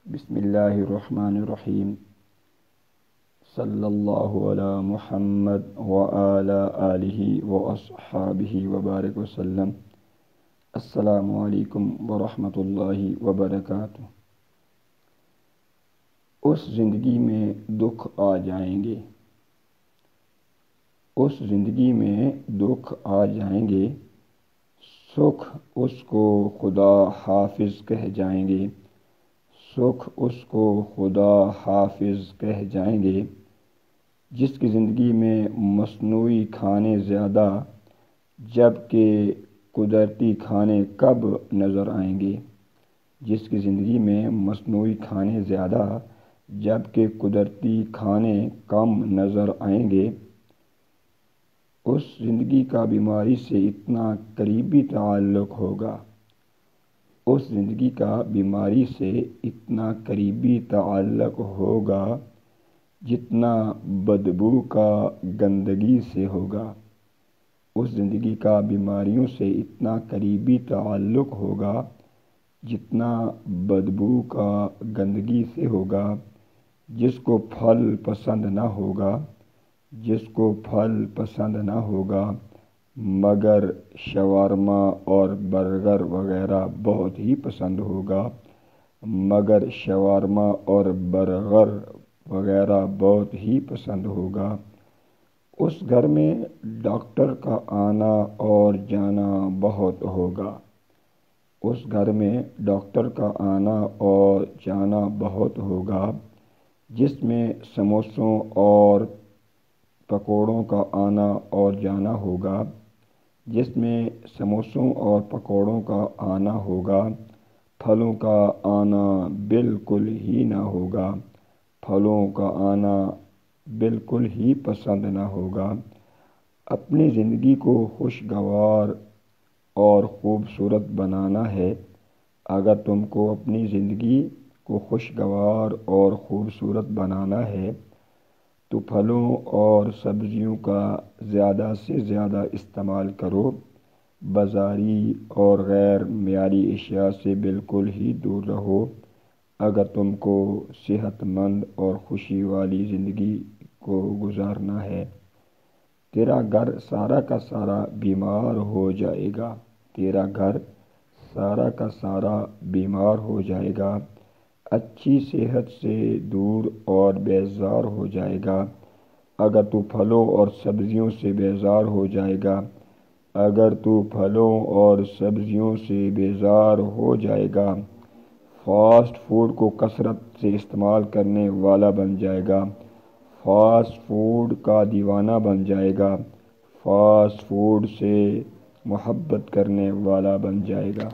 بسم اللہ الرحمن الرحیم صلی اللہ علی محمد وعلی آلہ واصحابہ وبارک وسلم۔ السلام علیکم ورحمۃ اللہ وبرکاتہ۔ اس زندگی میں دکھ آ جائیں گے، اس زندگی میں دکھ آ جائیں گے، سکھ اس کو خدا حافظ کہہ جائیں گے، سکھ اس کو خدا حافظ کہہ جائیں گے۔ جس کی زندگی میں مصنوعی کھانے زیادہ، جب کہ قدرتی کھانے کب نظر آئیں گے۔ جس کی زندگی میں مصنوعی کھانے زیادہ، جب کہ قدرتی کھانے کم نظر آئیں گے، اس زندگی کا بیماری سے اتنا قریبی تعلق ہوگا، اس زندگی کا بیماری سے اتنا قریبی تعلق ہوگا جتنا بدبو کا گندگی سے ہوگا۔ اس زندگی کا بیماریوں سے اتنا قریبی تعلق ہوگا جتنا بدبو کا گندگی سے ہوگا۔ جس کو پھل پسند نہ ہوگا، جس کو پھل پسند نہ ہوگا، مگر شاورما اور برگر وغیرہ بہت ہی پسند ہوگا، مگر شاورما اور برگر وغیرہ بہت ہی پسند ہوگا۔ اس گھر میں ڈاکٹر کا آنا اور جانا بہت ہوگا، اس گھر میں ڈاکٹر کا آنا اور جانا بہت ہوگا، جس میں سموسوں اور پکوڑوں کا آنا اور جانا ہوگا، جس میں سموسوں اور پکوڑوں کا آنا ہوگا۔ پھلوں کا آنا بالکل ہی نہ ہوگا، پھلوں کا آنا بالکل ہی پسند نہ ہوگا۔ اپنی زندگی کو خوشگوار اور خوبصورت بنانا ہے۔ اگر تم کو اپنی زندگی کو خوشگوار اور خوبصورت بنانا ہے تو پھلوں اور سبزیوں کا زیادہ سے زیادہ استعمال کرو، بازاری اور غیر معیاری اشیاء سے بالکل ہی دور رہو۔ اگر تم کو صحت مند اور خوشی والی زندگی کو گزارنا ہے، تیرا گھر سارا کا سارا بیمار ہو جائے گا، تیرا گھر سارا کا سارا بیمار ہو جائے گا، اچھی صحت سے دور اور بیزار ہو جائے گا۔ اگر تو پھلوں اور سبزیوں سے بیزار ہو جائے گا، اگر تو پھلوں اور سبزیوں سے بیزار ہو جائے گا، فاسٹ فوڈ کو کثرت سے استعمال کرنے والا بن جائے گا، فاسٹ فوڈ کا دیوانہ بن جائے گا، فاسٹ فوڈ سے محبت کرنے والا بن جائے گا۔